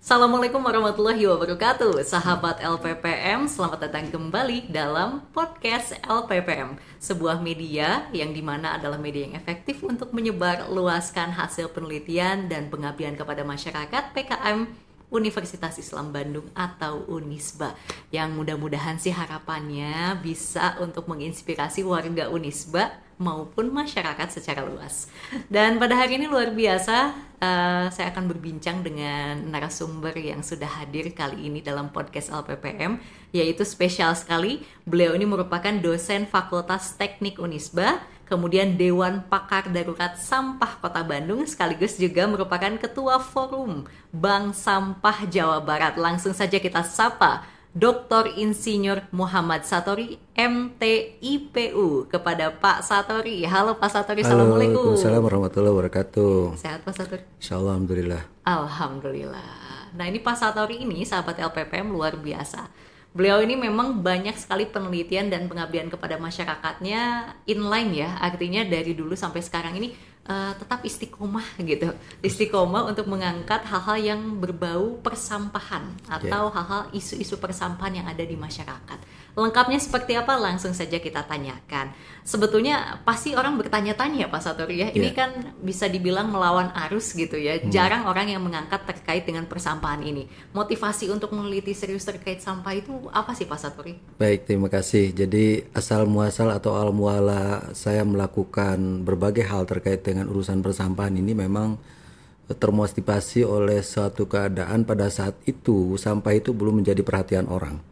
Assalamualaikum warahmatullahi wabarakatuh. Sahabat LPPM, selamat datang kembali dalam podcast LPPM, sebuah media yang dimana adalah media yang efektif untuk menyebar luaskan hasil penelitian dan pengabdian kepada masyarakat PKM Universitas Islam Bandung atau Unisba, yang mudah-mudahan sih harapannya bisa untuk menginspirasi warga Unisba maupun masyarakat secara luas. Dan pada hari ini luar biasa, saya akan berbincang dengan narasumber yang sudah hadir kali ini dalam podcast LPPM, yaitu spesial sekali. Beliau ini merupakan dosen Fakultas Teknik Unisba, kemudian Dewan Pakar Darurat Sampah Kota Bandung, sekaligus juga merupakan Ketua Forum Bank Sampah Jawa Barat. Langsung saja kita sapa Dr. Insinyur Muhammad Satori, MTIPU. Kepada Pak Satori. Halo Pak Satori, Assalamualaikum. Waalaikumsalam warahmatullahi wabarakatuh. Sehat Pak Satori? Insyaallah, alhamdulillah. Alhamdulillah. Nah, ini Pak Satori ini sahabat LPPM luar biasa. Beliau ini memang banyak sekali penelitian dan pengabdian kepada masyarakatnya inline ya. Artinya dari dulu sampai sekarang ini tetap istiqomah gitu. Istiqomah untuk mengangkat hal-hal yang berbau persampahan atau hal-hal isu-isu persampahan yang ada di masyarakat. Lengkapnya seperti apa? Langsung saja kita tanyakan. Sebetulnya pasti orang bertanya-tanya Pak Satori ya. Ini kan bisa dibilang melawan arus gitu ya. Jarang orang yang mengangkat terkait dengan persampahan ini. Motivasi untuk meneliti serius terkait sampah itu apa sih Pak Satori? Baik, terima kasih. Jadi asal muasal atau al muala saya melakukan berbagai hal terkait dengan urusan persampahan ini memang termotivasi oleh suatu keadaan pada saat itu sampah itu belum menjadi perhatian orang.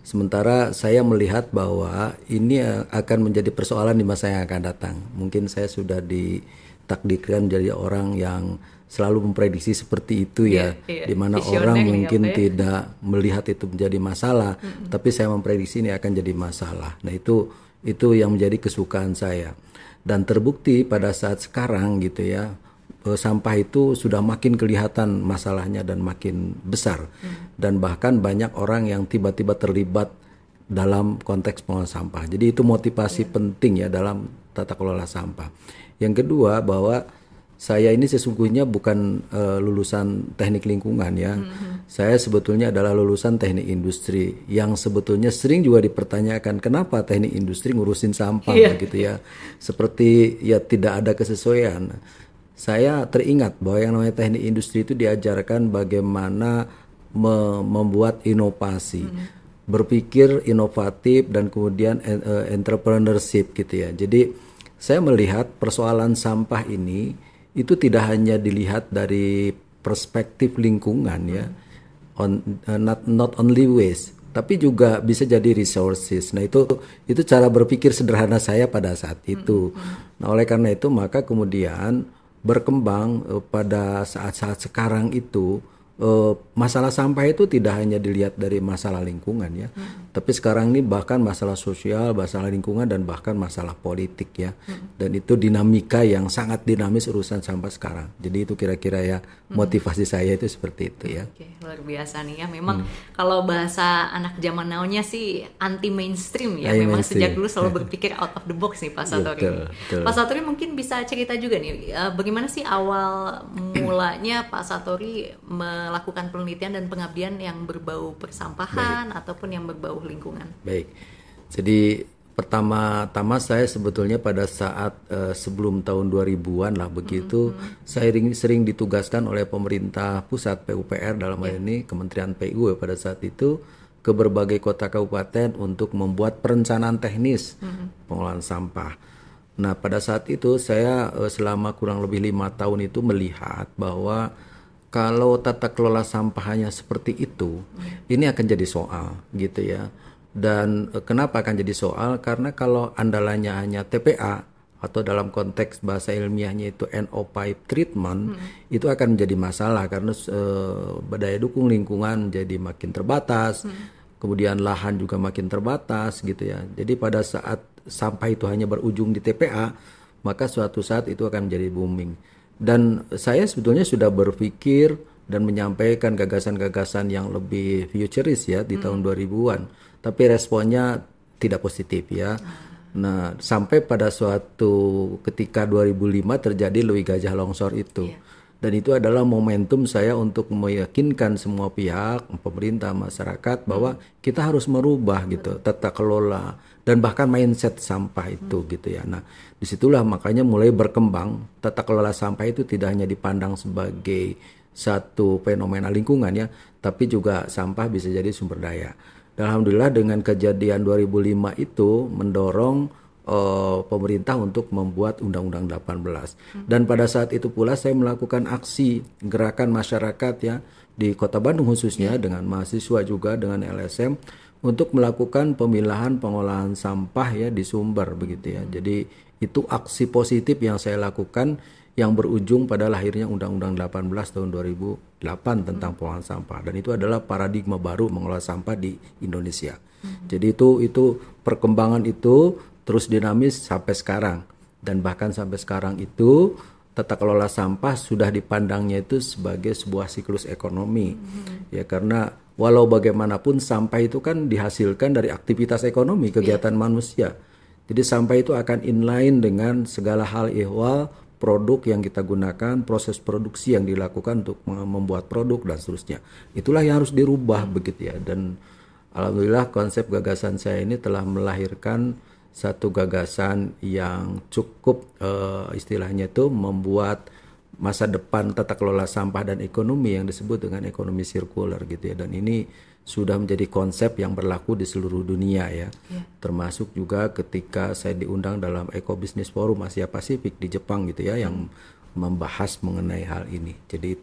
Sementara saya melihat bahwa ini akan menjadi persoalan di masa yang akan datang. Mungkin saya sudah ditakdirkan menjadi orang yang selalu memprediksi seperti itu ya, di mana orang mungkin tidak melihat itu menjadi masalah, tapi saya memprediksi ini akan jadi masalah. Nah itu yang menjadi kesukaan saya. Dan terbukti pada saat sekarang gitu ya, sampah itu sudah makin kelihatan masalahnya dan makin besar. Dan bahkan banyak orang yang tiba-tiba terlibat dalam konteks pengelolaan sampah. Jadi itu motivasi penting ya dalam tata kelola sampah. Yang kedua, bahwa saya ini sesungguhnya bukan lulusan teknik lingkungan ya. Saya sebetulnya adalah lulusan teknik industri, yang sebetulnya sering juga dipertanyakan kenapa teknik industri ngurusin sampah gitu ya. Seperti ya tidak ada kesesuaian. Saya teringat bahwa yang namanya teknik industri itu diajarkan bagaimana membuat inovasi, berpikir inovatif dan kemudian entrepreneurship gitu ya. Jadi saya melihat persoalan sampah ini itu tidak hanya dilihat dari perspektif lingkungan ya, not only waste, tapi juga bisa jadi resources. Nah itu cara berpikir sederhana saya pada saat itu. Nah oleh karena itu maka kemudian berkembang pada saat-saat sekarang itu masalah sampah itu tidak hanya dilihat dari masalah lingkungan ya, tapi sekarang ini bahkan masalah sosial, masalah lingkungan dan bahkan masalah politik ya, dan itu dinamika yang sangat dinamis urusan sampah sekarang. Jadi itu kira-kira ya motivasi saya itu seperti itu ya. Oke, luar biasa nih ya. Memang kalau bahasa anak zaman now-nya sih anti mainstream ya. Memang sejak dulu selalu berpikir out of the box nih Pak Satori. Betul. Pak Satori mungkin bisa cerita juga nih, bagaimana sih awal mulanya Pak Satori melakukan penelitian dan pengabdian yang berbau persampahan ataupun yang berbau lingkungan. Baik, jadi pertama-tama saya sebetulnya pada saat sebelum tahun 2000-an lah begitu, saya sering ditugaskan oleh pemerintah pusat PUPR dalam hal ini Kementerian PU pada saat itu ke berbagai kota kabupaten untuk membuat perencanaan teknis pengelolaan sampah. Nah pada saat itu saya selama kurang lebih 5 tahun itu melihat bahwa kalau tata kelola sampah hanya seperti itu, ini akan jadi soal gitu ya. Dan kenapa akan jadi soal? Karena kalau andalannya hanya TPA atau dalam konteks bahasa ilmiahnya itu NO pipe treatment, itu akan menjadi masalah karena daya dukung lingkungan jadi makin terbatas, kemudian lahan juga makin terbatas gitu ya. Jadi pada saat sampah itu hanya berujung di TPA, maka suatu saat itu akan menjadi booming. Dan saya sebetulnya sudah berpikir dan menyampaikan gagasan-gagasan yang lebih futuris ya di tahun 2000-an. Tapi responnya tidak positif ya. Nah, sampai pada suatu ketika 2005 terjadi Louis Gajah longsor itu. Dan itu adalah momentum saya untuk meyakinkan semua pihak, pemerintah, masyarakat bahwa kita harus merubah gitu tata kelola dan bahkan mindset sampah itu gitu ya. Nah, disitulah makanya mulai berkembang tata kelola sampah itu tidak hanya dipandang sebagai satu fenomena lingkungan ya, tapi juga sampah bisa jadi sumber daya. Dan alhamdulillah dengan kejadian 2005 itu mendorong pemerintah untuk membuat Undang-Undang 18. Dan pada saat itu pula saya melakukan aksi gerakan masyarakat ya di Kota Bandung khususnya dengan mahasiswa juga dengan LSM untuk melakukan pemilahan pengolahan sampah ya di sumber begitu ya. Jadi itu aksi positif yang saya lakukan yang berujung pada lahirnya Undang-Undang 18 tahun 2008 tentang pengolahan sampah, dan itu adalah paradigma baru mengelola sampah di Indonesia. Jadi itu perkembangan itu terus dinamis sampai sekarang, dan bahkan sampai sekarang itu tata kelola sampah sudah dipandangnya itu sebagai sebuah siklus ekonomi. Ya, karena walau bagaimanapun sampah itu kan dihasilkan dari aktivitas ekonomi, kegiatan manusia. Jadi sampah itu akan inline dengan segala hal ihwal produk yang kita gunakan, proses produksi yang dilakukan untuk membuat produk dan seterusnya. Itulah yang harus dirubah begitu ya. Dan alhamdulillah konsep gagasan saya ini telah melahirkan satu gagasan yang cukup istilahnya itu membuat masa depan tata kelola sampah dan ekonomi yang disebut dengan ekonomi sirkular gitu ya. Dan ini sudah menjadi konsep yang berlaku di seluruh dunia ya. Termasuk juga ketika saya diundang dalam Eco Business Forum Asia Pasifik di Jepang gitu ya, yang membahas mengenai hal ini. Jadi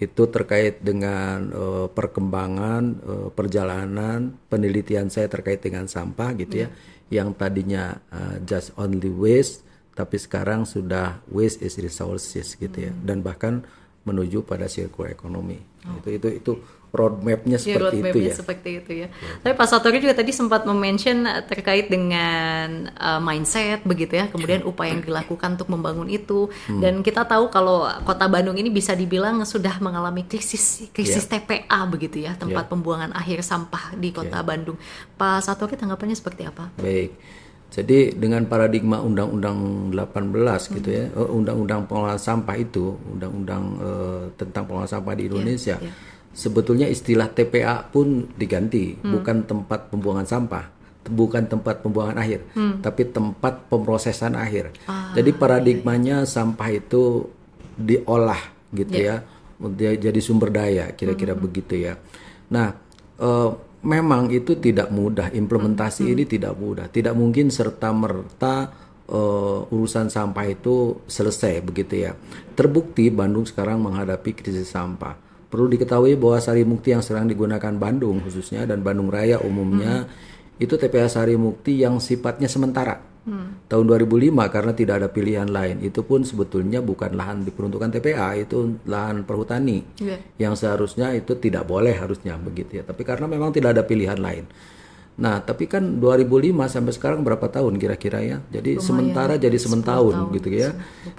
itu terkait dengan perkembangan perjalanan penelitian saya terkait dengan sampah gitu ya, yang tadinya just only waste, tapi sekarang sudah waste is resources gitu ya, dan bahkan menuju pada circular economy. Itu roadmap-nya seperti itu ya. Seperti itu ya. Tapi Pak Satori juga tadi sempat mention terkait dengan mindset begitu ya, kemudian upaya yang dilakukan untuk membangun itu. Dan kita tahu kalau Kota Bandung ini bisa dibilang sudah mengalami krisis TPA begitu ya, tempat pembuangan akhir sampah di Kota Bandung. Pak Satori tanggapannya seperti apa? Baik. Jadi dengan paradigma Undang-Undang 18 gitu ya, Undang-Undang Pengolahan Sampah itu, Undang-Undang tentang pengolahan sampah di Indonesia, sebetulnya istilah TPA pun diganti, bukan tempat pembuangan sampah, bukan tempat pembuangan akhir, tapi tempat pemrosesan akhir. Jadi paradigmanya sampah itu diolah gitu ya, jadi sumber daya, kira-kira begitu ya. Nah, memang itu tidak mudah, implementasi ini tidak mudah, tidak mungkin serta-merta urusan sampah itu selesai begitu ya. Terbukti Bandung sekarang menghadapi krisis sampah. Perlu diketahui bahwa Sari Mukti yang sedang digunakan Bandung khususnya dan Bandung Raya umumnya itu TPA Sari Mukti yang sifatnya sementara. Tahun 2005 karena tidak ada pilihan lain. Itu pun sebetulnya bukan lahan diperuntukkan TPA, itu lahan perhutani yang seharusnya itu tidak boleh harusnya begitu ya. Tapi karena memang tidak ada pilihan lain. Nah, tapi kan 2005 sampai sekarang berapa tahun kira-kira ya? Jadi lumayan, sementara jadi sementahun gitu ya.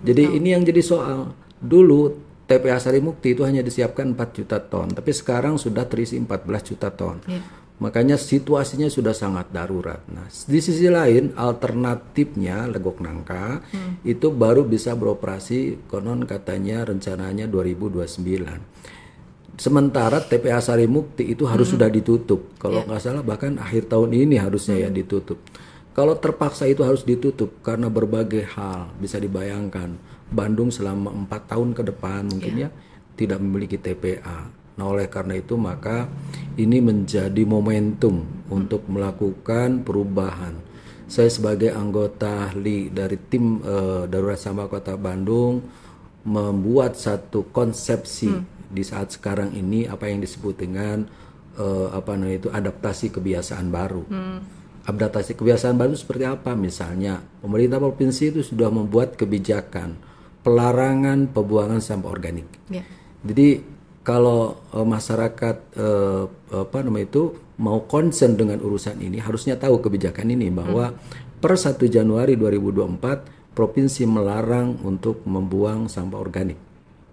Jadi ini yang jadi soal. Dulu TPA Sari Mukti itu hanya disiapkan 4 juta ton, tapi sekarang sudah terisi 14 juta ton. Makanya situasinya sudah sangat darurat. Nah, di sisi lain alternatifnya Legok Nangka itu baru bisa beroperasi konon katanya rencananya 2029. Sementara TPA Sari Mukti itu harus sudah ditutup. Kalau nggak salah bahkan akhir tahun ini harusnya ya ditutup. Kalau terpaksa itu harus ditutup karena berbagai hal, bisa dibayangkan Bandung selama 4 tahun ke depan mungkin ya tidak memiliki TPA. Nah, oleh karena itu maka ini menjadi momentum untuk melakukan perubahan. Saya sebagai anggota ahli dari tim Darurat Sampah Kota Bandung membuat satu konsepsi di saat sekarang ini apa yang disebut dengan adaptasi kebiasaan baru. Adaptasi kebiasaan baru seperti apa? Misalnya pemerintah provinsi itu sudah membuat kebijakan pelarangan pembuangan sampah organik. Jadi kalau masyarakat mau concern dengan urusan ini harusnya tahu kebijakan ini bahwa per 1 Januari 2024 provinsi melarang untuk membuang sampah organik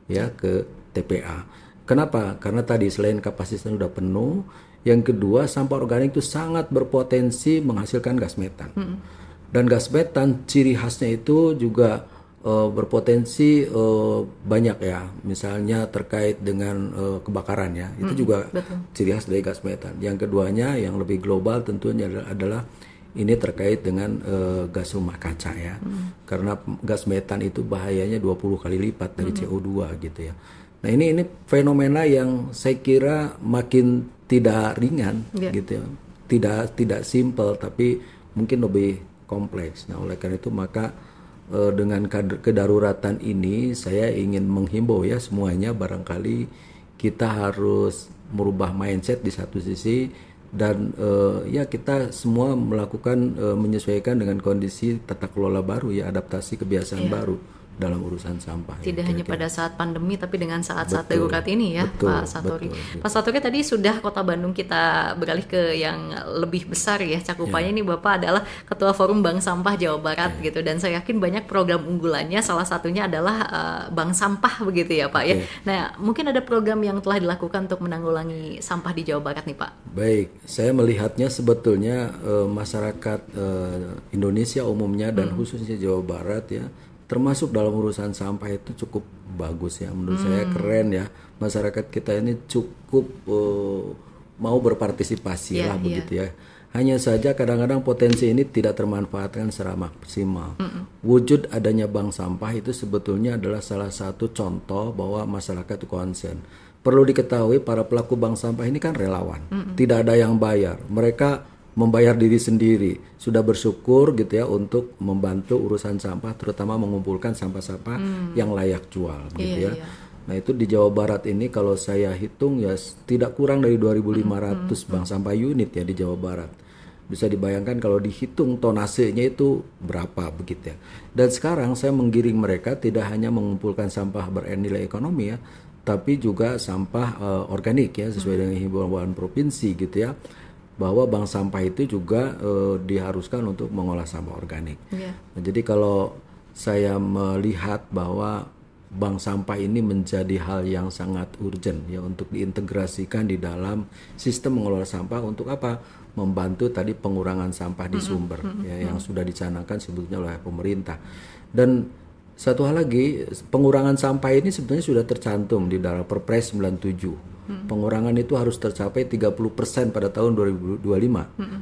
ya ke TPA. Kenapa? Karena tadi selain kapasitasnya sudah penuh, yang kedua sampah organik itu sangat berpotensi menghasilkan gas metan. Dan gas metan ciri khasnya itu juga berpotensi banyak ya, misalnya terkait dengan kebakaran ya, itu juga betul. ciri khas dari gas metan. Yang keduanya yang lebih global tentunya adalah ini terkait dengan gas rumah kaca ya, karena gas metan itu bahayanya 20 kali lipat dari CO2 gitu ya. Nah ini fenomena yang saya kira makin tidak ringan gitu ya, tidak simple tapi mungkin lebih kompleks. Nah oleh karena itu maka dengan kedaruratan ini saya ingin menghimbau ya semuanya, barangkali kita harus merubah mindset di satu sisi dan ya kita semua melakukan menyesuaikan dengan kondisi tata kelola baru ya, adaptasi kebiasaan baru dalam urusan sampah. Tidak hanya pada saat pandemi tapi dengan saat-saat Betul. darurat ini ya, Betul, Pak Satori. betul. Pak Satori tadi sudah Kota Bandung kita beralih ke yang lebih besar ya cakupannya. Ini Bapak adalah Ketua Forum Bank Sampah Jawa Barat gitu, dan saya yakin banyak program unggulannya, salah satunya adalah Bank Sampah begitu ya Pak ya. Nah mungkin ada program yang telah dilakukan untuk menanggulangi sampah di Jawa Barat nih Pak. Baik, saya melihatnya sebetulnya masyarakat Indonesia umumnya dan khususnya Jawa Barat ya, termasuk dalam urusan sampah itu cukup bagus ya, menurut saya keren ya, masyarakat kita ini cukup mau berpartisipasi lah begitu ya. Hanya saja kadang-kadang potensi ini tidak termanfaatkan secara maksimal. Wujud adanya bank sampah itu sebetulnya adalah salah satu contoh bahwa masyarakat itu concern. Perlu diketahui para pelaku bank sampah ini kan relawan, tidak ada yang bayar, mereka membayar diri sendiri. Sudah bersyukur gitu ya untuk membantu urusan sampah, terutama mengumpulkan sampah-sampah yang layak jual gitu ya. Nah itu di Jawa Barat ini kalau saya hitung ya tidak kurang dari 2.500 bank sampah unit ya di Jawa Barat. Bisa dibayangkan kalau dihitung tonasenya itu berapa begitu ya. Dan sekarang saya menggiring mereka tidak hanya mengumpulkan sampah bernilai ekonomi ya, tapi juga sampah organik ya, sesuai dengan himbauan provinsi gitu ya, bahwa bank sampah itu juga diharuskan untuk mengolah sampah organik. Nah, jadi kalau saya melihat bahwa bank sampah ini menjadi hal yang sangat urgent ya untuk diintegrasikan di dalam sistem mengelola sampah untuk apa? Membantu tadi pengurangan sampah di sumber ya, yang sudah dicanangkan sebetulnya oleh pemerintah. Dan satu hal lagi, pengurangan sampah ini sebetulnya sudah tercantum di dalam Perpres 97. Pengurangan itu harus tercapai 30% pada tahun 2025.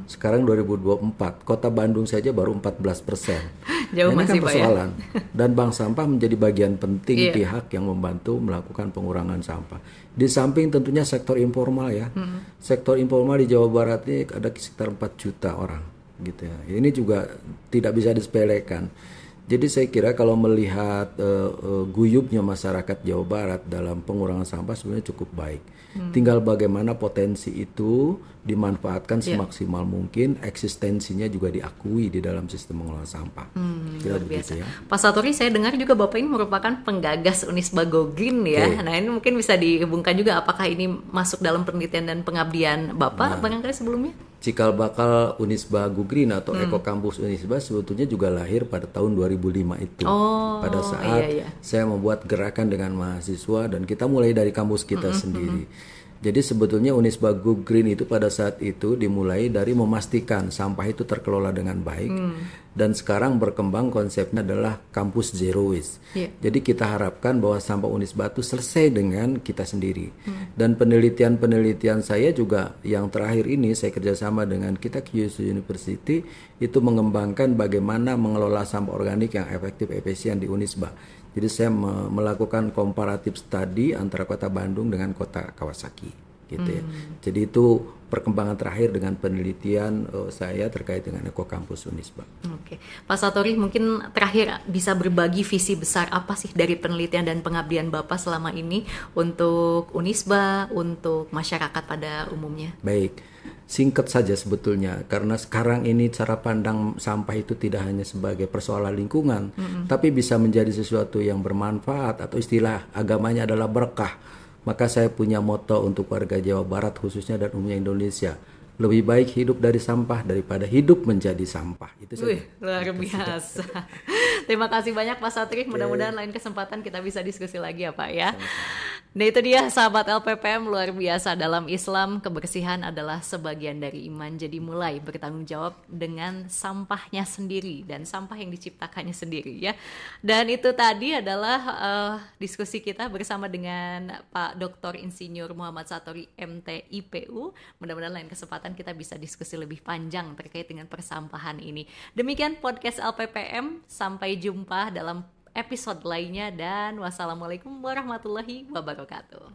Sekarang 2024, Kota Bandung saja baru 14%. Jauh ini masih kan persoalan. Dan bank sampah menjadi bagian penting pihak yang membantu melakukan pengurangan sampah. Di samping tentunya sektor informal ya. Sektor informal di Jawa Barat ini ada sekitar 4 juta orang gitu ya. Ini juga tidak bisa disepelekan. Jadi saya kira kalau melihat guyupnya masyarakat Jawa Barat dalam pengurangan sampah sebenarnya cukup baik. Tinggal bagaimana potensi itu dimanfaatkan semaksimal mungkin, eksistensinya juga diakui di dalam sistem mengelola sampah. Luar biasa. Ya. Pak Satori, saya dengar juga Bapak ini merupakan penggagas Unisba Go Green ya. Nah ini mungkin bisa dihubungkan juga, apakah ini masuk dalam penelitian dan pengabdian Bapak barangkali sebelumnya? Cikal bakal Unisba Go Green atau Eko Kampus Unisba sebetulnya juga lahir pada tahun 2005 itu. Pada saat saya membuat gerakan dengan mahasiswa dan kita mulai dari kampus kita sendiri. Jadi sebetulnya Unisba Go Green itu pada saat itu dimulai dari memastikan sampah itu terkelola dengan baik. Dan sekarang berkembang konsepnya adalah kampus zero waste. Jadi kita harapkan bahwa sampah Unisba itu selesai dengan kita sendiri. Dan penelitian-penelitian saya juga yang terakhir ini saya kerjasama dengan kita Kyushu University itu mengembangkan bagaimana mengelola sampah organik yang efektif efisien di Unisba. Jadi saya melakukan komparatif study antara Kota Bandung dengan Kota Kawasaki gitu ya. Jadi itu perkembangan terakhir dengan penelitian saya terkait dengan Eko Kampus Unisba. Oke. Pak Satori, mungkin terakhir bisa berbagi visi besar apa sih dari penelitian dan pengabdian Bapak selama ini untuk Unisba, untuk masyarakat pada umumnya? Baik. Singkat saja sebetulnya, karena sekarang ini cara pandang sampah itu tidak hanya sebagai persoalan lingkungan, tapi bisa menjadi sesuatu yang bermanfaat atau istilah agamanya adalah berkah. Maka saya punya moto untuk warga Jawa Barat khususnya dan umumnya Indonesia. Lebih baik hidup dari sampah daripada hidup menjadi sampah. Itu saja. Luar biasa. Terima kasih banyak Pak Satri. Mudah-mudahan lain kesempatan kita bisa diskusi lagi ya Pak ya. Nah itu dia sahabat LPPM, luar biasa. Dalam Islam kebersihan adalah sebagian dari iman. Jadi mulai bertanggung jawab dengan sampahnya sendiri dan sampah yang diciptakannya sendiri ya. Dan itu tadi adalah diskusi kita bersama dengan Pak Dr. Insinyur Muhammad Satori MT IPU. Mudah-mudahan lain kesempatan kita bisa diskusi lebih panjang terkait dengan persampahan ini. Demikian podcast LPPM, sampai jumpa dalam episode lainnya dan wassalamualaikum warahmatullahi wabarakatuh.